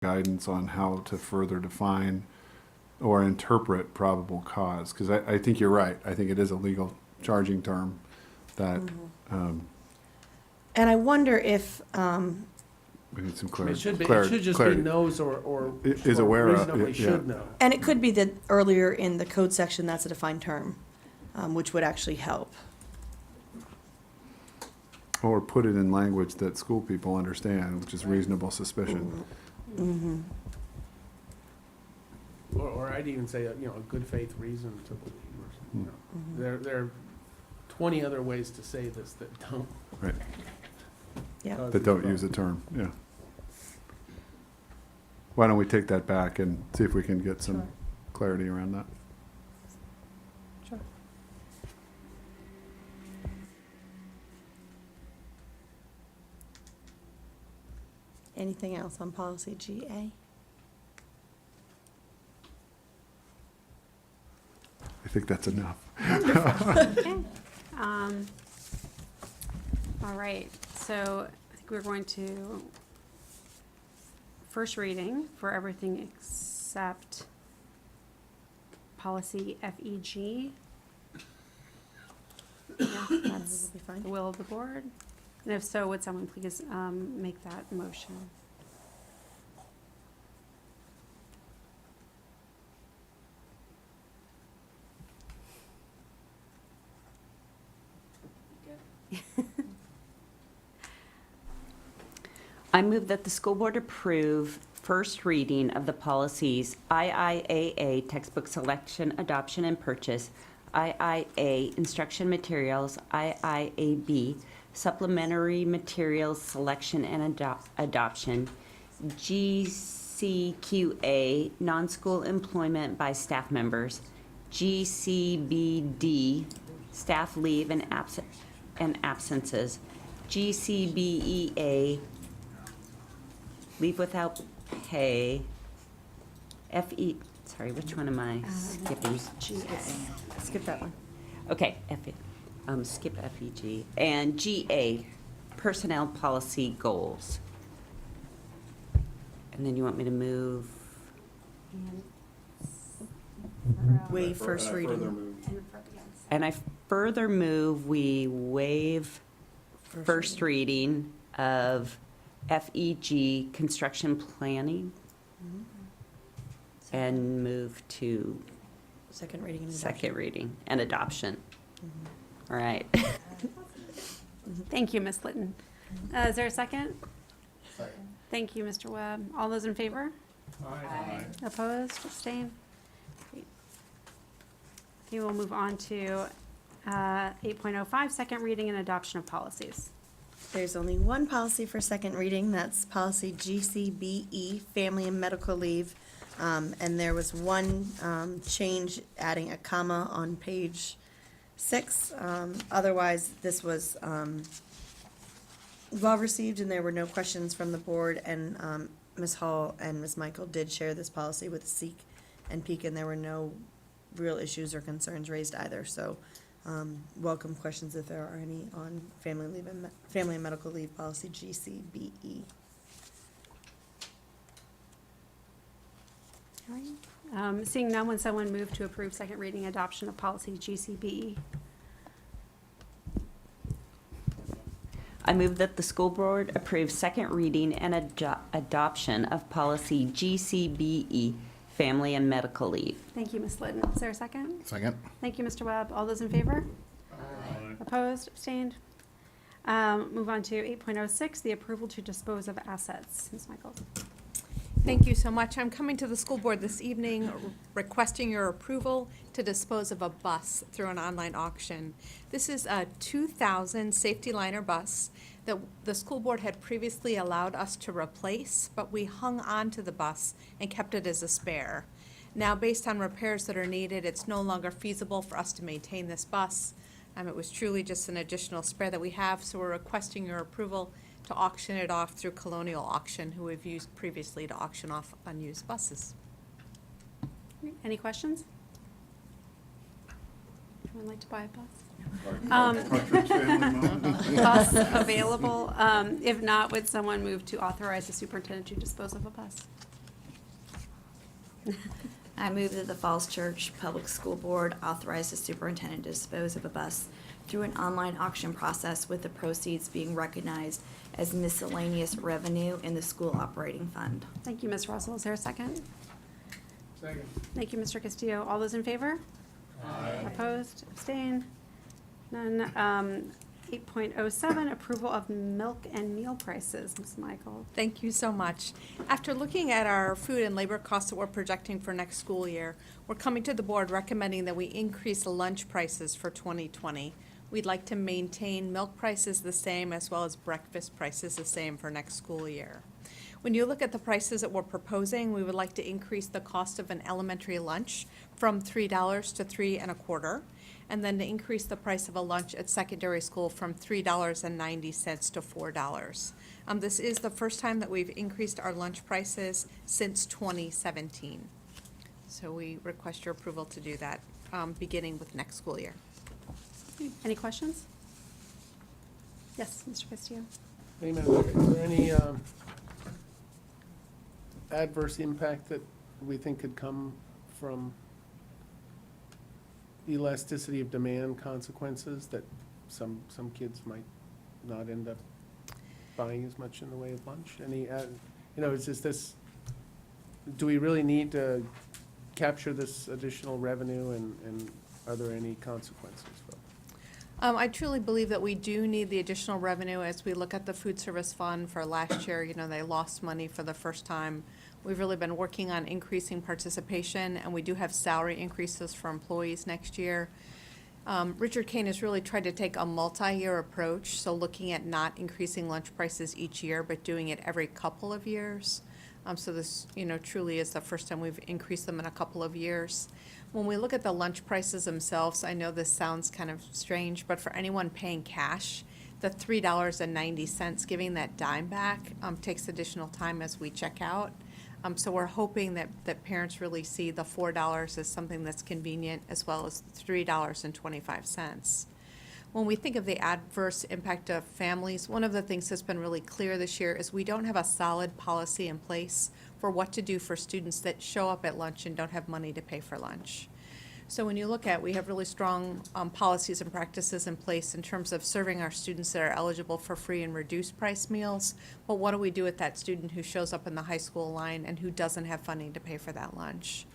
guidance on how to further define or interpret probable cause, because I think you're right. I think it is a legal charging term that And I wonder if, we need some It clarity. should be, it should just be clarity. knows or. Is or aware of, reasonably yeah. should know. and it could be that earlier in the code section, that's a defined term, which would actually help. Or put it in language that school people understand, which is reasonable suspicion. Mm-hmm. Or I'd even say, a good faith reason to believe or something. Mm-hmm. There are 20 other ways to say this that don't. Right. Yeah. cause That these don't problems. use the term, yeah. Why don't we take that back and see if we can get some Sure. clarity around that? Sure. Anything else on policy GA? I think that's enough. Okay. All right, so I think we're going to first reading for everything except policy FEG. Yeah, that's That'll be fine. the will of the board. And if so, would someone please make that motion? I move that the school board approve first reading of the policies IIAA textbook selection, adoption, and purchase, IIA instruction materials, IIAB supplementary materials selection and adoption, GCQA non-school employment by staff members, GCBD staff leave and absences, GCBEA leave without pay, sorry, which one am I skipping? Skip that one. Okay, skip FEG. And GA, personnel policy goals. And then you want me to move, Waive first reading. and I further move we waive first reading of FEG construction planning and move to Second reading and second reading and adoption. All right. Thank you, Ms. Litton. Is there a second? Second. Thank you, Mr. Webb. All those in favor? Aye. Opposed, abstained? Great. Okay, we'll move on to 8.05, second reading and adoption of policies. There's only one policy for second reading, that's policy GCBE, family and medical leave. And there was one change, adding a comma on page 6. Otherwise, this was well-received, and there were no questions from the board, and Ms. Hall and Ms. Michael did share this policy with SEEK and PEAK, and there were no real issues or concerns raised either, so welcome questions if there are any on family leave and family and medical leave policy GCBE. All right. Seeing none, would someone move to approve second reading adoption of policy GCBE? I move that the school board approve second reading and adoption of policy GCBE, family and medical leave. Thank you, Ms. Litton. Is there a second? Second. Thank you, Mr. Webb. All those in favor? Opposed, abstained? Move on to 8.06, the approval to dispose of assets. Ms. Michaels. Thank you so much. I'm coming to the school board this evening requesting your approval to dispose of a bus through an online auction. This is a 2000 Safety Liner bus that the school board had previously allowed us to replace, but we hung on to the bus and kept it as a spare. Now, based on repairs that are needed, it's no longer feasible for us to maintain this bus. It was truly just an additional spare that we have, so we're requesting your approval to auction it off through Colonial Auction, who we've used previously to auction off unused buses. Any questions? Anyone like to buy a bus? Bus available. If not, would someone move to authorize the superintendent to dispose of a bus? I move that the Falls Church Public School Board authorize the superintendent to dispose of a bus through an online auction process, with the proceeds being recognized as miscellaneous revenue in the school operating fund. Thank you, Ms. Russell. Is there a second? Second. Thank you, Mr. Castillo. All those in favor? Opposed, abstained, none. 8.07, approval of milk and meal prices. Ms. Michael. Thank you so much. After looking at our food and labor costs that we're projecting for next school year, we're coming to the board recommending that we increase lunch prices for 2020. We'd like to maintain milk prices the same as well as breakfast prices the same for next school year. When you look at the prices that we're proposing, we would like to increase the cost of an elementary lunch from $3 to $3.25, and then to increase the price of a lunch at secondary school from $3.90 to $4. This is the first time that we've increased our lunch prices since 2017. So we request your approval to do that, beginning with next school year. Any questions? Yes, Mr. Castillo. Hey, Madam Chair, is there any adverse impact that we think could come from elasticity of demand consequences, that some kids might not end up buying as much in the way of lunch? Any, is this, do we really need to capture this additional revenue, and are there any consequences? I truly believe that we do need the additional revenue as we look at the food service fund for last year. They lost money for the first time. We've really been working on increasing participation, and we do have salary increases for employees next year. Richard Kane has really tried to take a multi-year approach, so looking at not increasing lunch prices each year, but doing it every couple of years. So this, truly is the first time we've increased them in a couple of years. When we look at the lunch prices themselves, I know this sounds kind of strange, but for anyone paying cash, the $3.90, giving that dime back, takes additional time as we check out. So we're hoping that parents really see the $4 as something that's convenient, as well as $3.25. When we think of the adverse impact of families, one of the things that's been really clear this year is we don't have a solid policy in place for what to do for students that show up at lunch and don't have money to pay for lunch. So when you look at, we have really strong policies and practices in place in terms of serving our students that are eligible for free and reduced price meals. But what do we do with that student who shows up in the high school line and who doesn't have funding to pay for that lunch?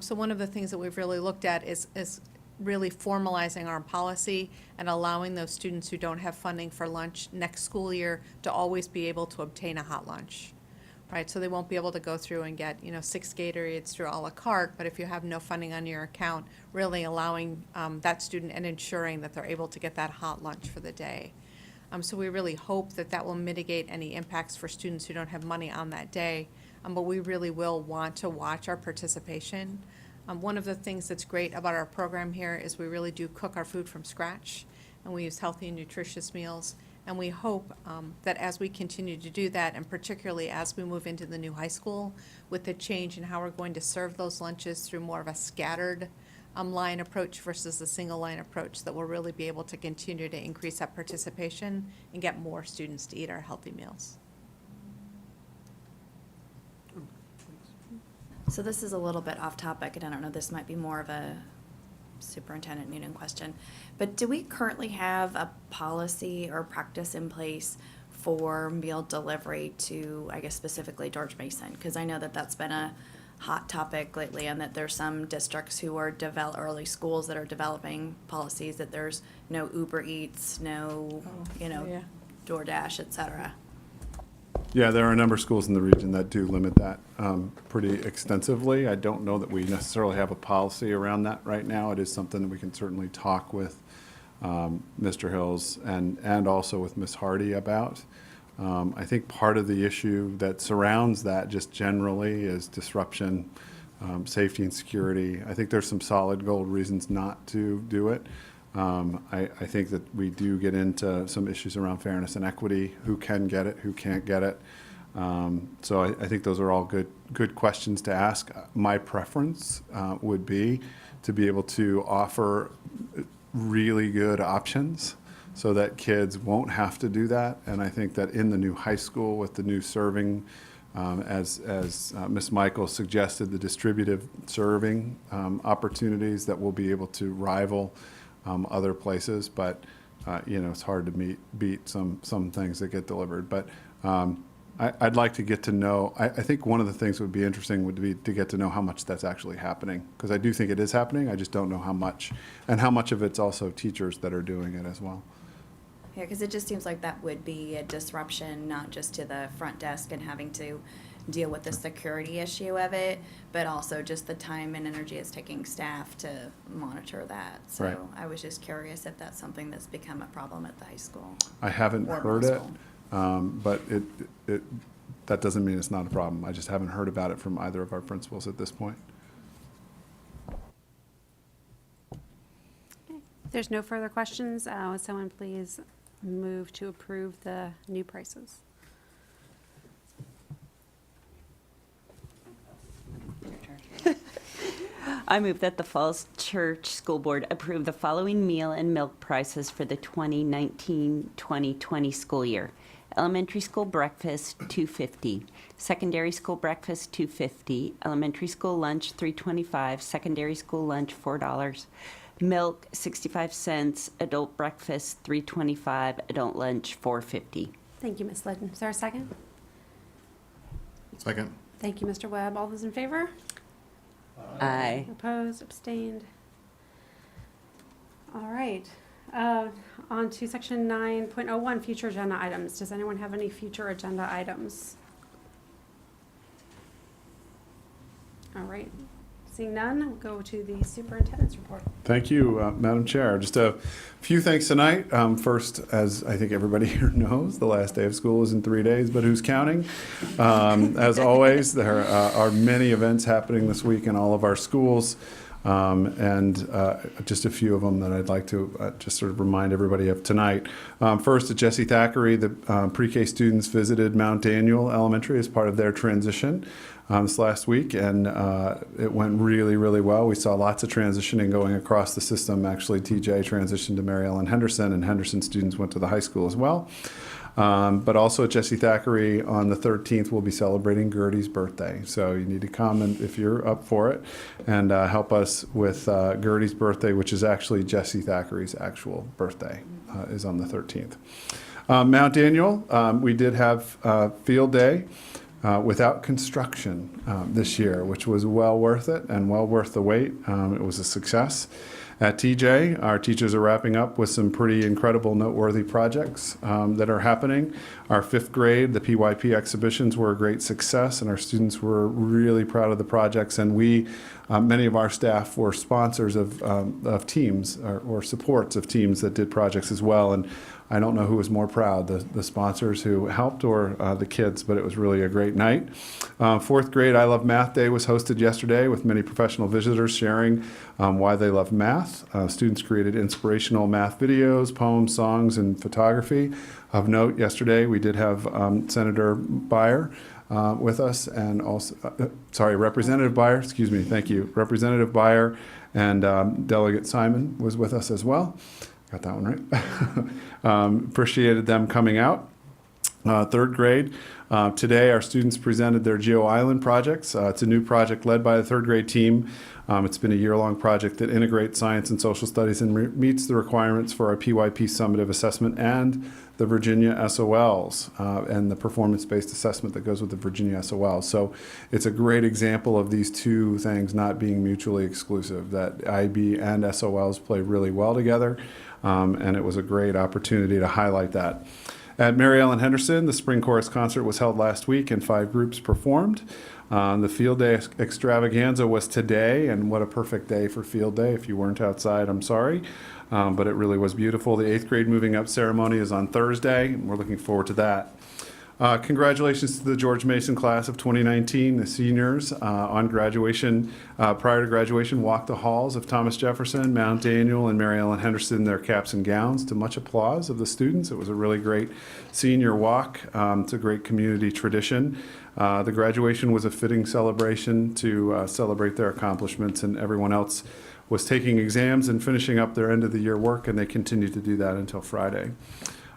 So one of the things that we've really looked at is really formalizing our policy and allowing those students who don't have funding for lunch next school year to always be able to obtain a hot lunch. Right, so they won't be able to go through and get, 6 Gatorades through a la carte, but if you have no funding on your account, really allowing that student and ensuring that they're able to get that hot lunch for the day. So we really hope that will mitigate any impacts for students who don't have money on that day, but we really will want to watch our participation. One of the things that's great about our program here is we really do cook our food from scratch, and we use healthy and nutritious meals. And we hope that as we continue to do that, and particularly as we move into the new high school, with the change in how we're going to serve those lunches through more of a scattered line approach versus a single line approach, that we'll really be able to continue to increase that participation and get more students to eat our healthy meals. So this is a little bit off topic, and I don't know, this might be more of a Superintendent Noonan question, but do we currently have a policy or practice in place for meal delivery to, I guess, specifically George Mason? Because I know that that's been a hot topic lately, and that there's some districts who are early schools that are developing policies that there's no Uber Eats, no, Yeah. DoorDash, et cetera. Yeah, there are a number of schools in the region that do limit that pretty extensively. I don't know that we necessarily have a policy around that right now. It is something that we can certainly talk with Mr. Hills and also with Ms. Hardy about. I think part of the issue that surrounds that just generally is disruption, safety and security. I think there's some solid gold reasons not to do it. I think that we do get into some issues around fairness and equity, who can get it, who can't get it. So I think those are all good questions to ask. My preference would be to be able to offer really good options so that kids won't have to do that. And I think that in the new high school with the new serving As Ms. Michaels suggested, the distributive serving opportunities that will be able to rival other places, but it's hard to beat some things that get delivered. But I'd like to get to know, I think one of the things that would be interesting would be to get to know how much that's actually happening, because I do think it is happening, I just don't know how much, and how much of it's also teachers that are doing it as well. Yeah, because it just seems like that would be a disruption, not just to the front desk and having to deal with the security issue of it, but also just the time and energy it's taking staff to monitor that. So Right. I was just curious if that's something that's become a problem at the high school. I haven't Or heard middle it, school. but that doesn't mean it's not a problem. I just haven't heard about it from either of our principals at this point. If there's no further questions, would someone please move to approve the new prices? I move that the Falls Church School Board approve the following meal and milk prices for the 2019-2020 school year. Elementary school breakfast, $2.50. Secondary school breakfast, $2.50. Elementary school lunch, $3.25. Secondary school lunch, $4. Milk, 65 cents. Adult breakfast, $3.25. Adult lunch, $4.50. Thank you, Ms. Liddon. Is there a second? Second. Thank you, Mr. Webb. All those in favor? Aye. Opposed, abstained. All right. On to section 9.01, future agenda items. Does anyone have any future agenda items? All right. Seeing none, we'll go to the superintendent's report. Thank you, Madam Chair. Just a few things tonight. First, as I think everybody here knows, the last day of school is in 3 days, but who's counting? As always, there are many events happening this week in all of our schools, and just a few of them that I'd like to just sort of remind everybody of tonight. First, at Jesse Thackeray, the pre-K students visited Mount Daniel Elementary as part of their transition this last week, and it went really, really well. We saw lots of transitioning going across the system. Actually, TJ transitioned to Mary Ellen Henderson, and Henderson students went to the high school as well. But also at Jesse Thackeray on the 13th, we'll be celebrating Gertie's birthday. So you need to come, and if you're up for it, and help us with Gertie's birthday, which is actually Jesse Thackeray's actual birthday, is on the 13th. Mount Daniel, we did have field day without construction this year, which was well worth it and well worth the wait. It was a success. At TJ, our teachers are wrapping up with some pretty incredible, noteworthy projects that are happening. Our 5th grade, the PYP exhibitions were a great success, and our students were really proud of the projects. And we, many of our staff were sponsors of teams or supports of teams that did projects as well. And I don't know who was more proud, the sponsors who helped or the kids, but it was really a great night. 4th grade I Love Math Day was hosted yesterday with many professional visitors sharing why they love math. Students created inspirational math videos, poems, songs, and photography. Of note, yesterday we did have Senator Beyer with us, and also, Representative Beyer, excuse me, thank you. Representative Beyer and Delegate Simon was with us as well. Got that one right. Appreciated them coming out. 3rd grade, today our students presented their Geo Island projects. It's a new project led by the 3rd grade team. It's been a year-long project that integrates science and social studies and meets the requirements for our PYP summative assessment and the Virginia SOLs and the performance-based assessment that goes with the Virginia SOLs. So it's a great example of these two things not being mutually exclusive, that IB and SOLs play really well together, and it was a great opportunity to highlight that. At Mary Ellen Henderson, the Spring Chorus concert was held last week and 5 groups performed. The Field Day extravaganza was today, and what a perfect day for Field Day. If you weren't outside, I'm sorry, but it really was beautiful. The 8th grade moving up ceremony is on Thursday, and we're looking forward to that. Congratulations to the George Mason class of 2019, the seniors on graduation. Prior to graduation, walked the halls of Thomas Jefferson, Mount Daniel, and Mary Ellen Henderson in their caps and gowns to much applause of the students. It was a really great senior walk. It's a great community tradition. The graduation was a fitting celebration to celebrate their accomplishments, and everyone else was taking exams and finishing up their end of the year work, and they continued to do that until Friday.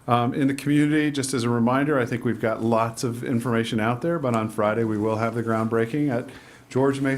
In the community, just as a reminder, I think we've got lots of information out there, but on Friday, we will have the groundbreaking at George Mason